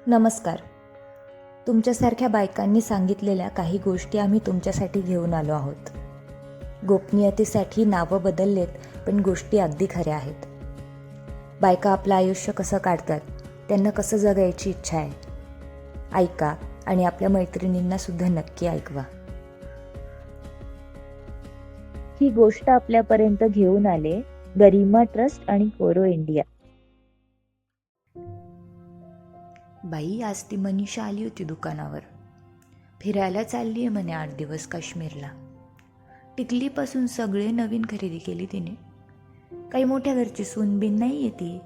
नमस्कार. तुमच्यासारख्या बायकांनी सांगितलेल्या काही गोष्टी आम्ही तुमच्यासाठी घेऊन आलो आहोत. गोपनीयतेसाठी नावं बदललेत, पण गोष्टी अगदी खऱ्या आहेत. बायका आपलं आयुष्य कसं काढतात, त्यांना कसं जगायची इच्छा आहे. ऐका आणि आपल्या मैत्रिणींना सुद्धा नक्की ऐकवा. ही गोष्ट आपल्यापर्यंत घेऊन आले गरिमा ट्रस्ट आणि कोरो इंडिया. बाई, आज ती मनीषा आली होती दुकानावर. फिरायला चालली आहे म्हणे 8 दिवस काश्मीरला. टिकलीपासून सगळे नवीन खरेदी केली तिने. काही मोठ्या घरची सूनबीन नाही आहे ती.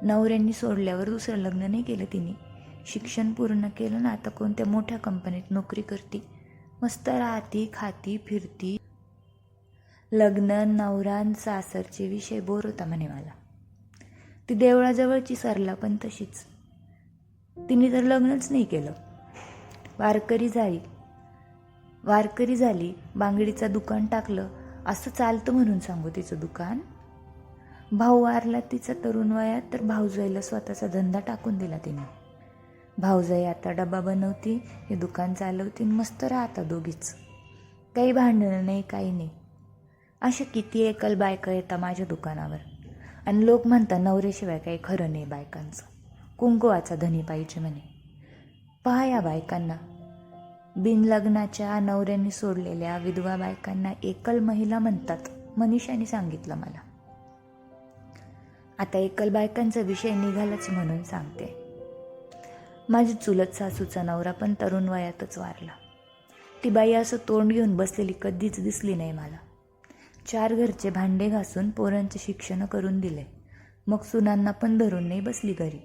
नवऱ्यांनी सोडल्यावर दुसरं लग्न नाही केलं तिने. शिक्षण पूर्ण केलं ना, आता कोणत्या मोठ्या कंपनीत नोकरी करते. मस्त राहती, खाती, फिरती. लग्न, नवरा, सासरचे विषय बोर होता म्हणे मला. ती देवळाजवळची सरला पण तशीच. तिने तर लग्नच नाही केलं. वारकरी झाली, बांगडीचं दुकान टाकलं. असं चालतं म्हणून सांगू तिचं दुकान. भाऊ वारला तिचा तरुण वयात, तर भाऊजाईला स्वतःचा धंदा टाकून दिला तिने. भाऊजाई आता डबा बनवती, हे दुकान चालवती, मस्त राहता दोघीच. काही भांडणं नाही, काही नाही. अशा किती एकल बायका येतात माझ्या दुकानावर. आणि लोक म्हणतात नवऱ्याशिवाय काही खरं नाही बायकांचं. कुंकवाचा धनी पाहिजे म्हणे. पहा या बायकांना. बिनलग्नाच्या नवऱ्यांनी सोडलेल्या विधवा बायकांना एकल महिला म्हणतात. मनीषाने सांगितलं मला. आता एकल बायकांचा विषय निघालाच म्हणून सांगते. माझी चुलत सासूचा नवरा पण तरुण वयातच वारला. ती बाई असं तोंड घेऊन बसलेली कधीच दिसली नाही मला. 4 घरचे भांडे घासून पोरांचे शिक्षण करून दिले. मग सुनांना पण धरून नाही बसली घरी.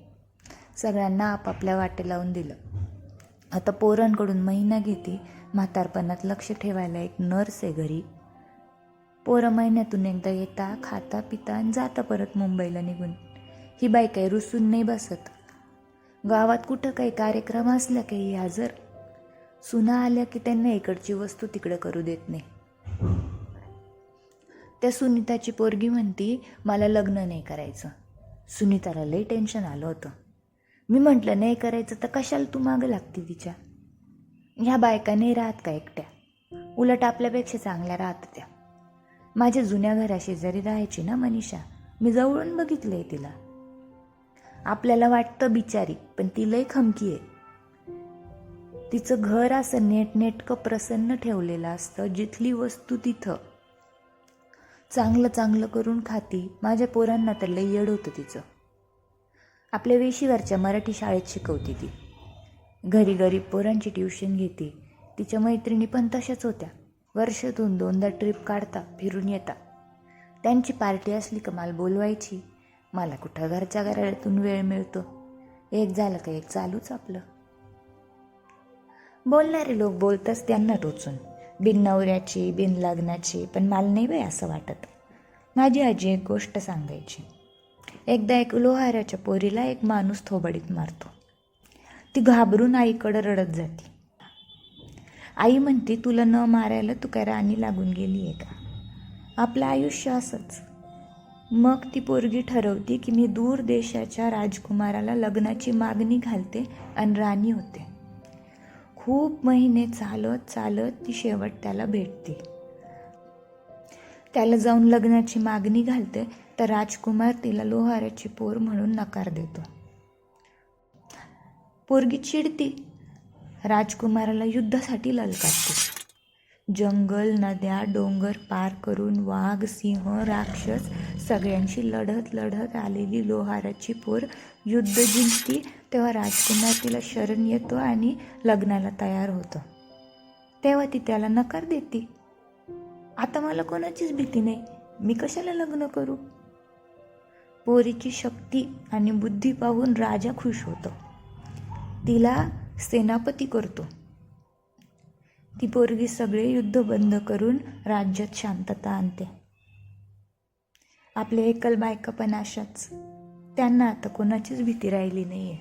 सगळ्यांना आपापल्या वाटे लावून दिलं. आता पोरांकडून महिना घेते. म्हातारपणात लक्ष ठेवायला एक नर्स आहे घरी. पोरं महिन्यातून एकदा येता, खाता, पिता आणि जाता परत मुंबईला निघून. ही बाई काही रुसून नाही बसत. गावात कुठं काही कार्यक्रम असला काही हजर. सुना आल्या की त्यांना इकडची वस्तू तिकडे करू देत नाही. त्या सुनीताची पोरगी म्हणती मला लग्न नाही करायचं. सुनीताला लई टेन्शन आलं होतं. मी म्हटलं नाही करायचं तर कशाला तू मागं लागते तिच्या. ह्या बायका नाही राहत का एकट्या, उलट आपल्यापेक्षा चांगल्या राहत त्या. माझ्या जुन्या घराशेजारी राहायची ना मनीषा, मी जवळून बघितलंय तिला. आपल्याला वाटतं बिचारी, पण ती लई खमकी आहे. तिचं घर असं नेटनेटकं प्रसन्न ठेवलेलं असतं. जिथली वस्तू तिथं. चांगलं चांगलं करून खाती. माझ्या पोरांना तर लई येड होतं तिचं. आपल्या वेशीवरच्या मराठी शाळेत शिकवती ती. घरी गरीब पोरांची ट्युशन घेते. तिच्या मैत्रिणी पण तशाच होत्या. वर्षातून 2दा ट्रिप काढता, फिरून येता. त्यांची पार्टी असली का मला बोलवायची. मला कुठं घरच्या घरातून वेळ मिळतो. एक झालं का एक चालूच आपलं. बोलणारे लोक बोलतच त्यांना टोचून. बिन नवऱ्याची, बिन लग्नाची. पण मला नाही बाई असं वाटत. माझी आजी एक गोष्ट सांगायची. एकदा एक लोहाराच्या पोरीला एक माणूस थोबाडीत मारतो. ती घाबरून आईकडं रडत जाते. आई म्हणते तुला न मारायला तू काय राणी लागून गेली आहे का. आपलं आयुष्य असंच. मग ती पोरगी ठरवते की मी दूर देशाच्या राजकुमाराला लग्नाची मागणी घालते आणि राणी होते. खूप महिने चालत चालत ती शेवट त्याला भेटते. त्याला जाऊन लग्नाची मागणी घालते, तर राजकुमार तिला लोहाराची पोर म्हणून नकार देतो. पोरगी चिडती. राजकुमाराला युद्धासाठी ललकारते. जंगल, नद्या, डोंगर पार करून वाघ, सिंह, राक्षस सगळ्यांशी लढत लढत आलेली लोहाराची पोर युद्ध जिंकती. तेव्हा राजकुमार तिला शरण येतो आणि लग्नाला तयार होतो. तेव्हा ती त्याला नकार देते. आता मला कोणाचीच भीती नाही, मी कशाला लग्न करू. पोरीची शक्ती आणि बुद्धी पाहून राजा खुश होतो. तिला सेनापती करतो. ती पोरगी सगळे युद्ध बंद करून राज्यात शांतता आणते. आपले एकल बायका पण अशाच. त्यांना आता कोणाचीच भीती राहिली नाहीये.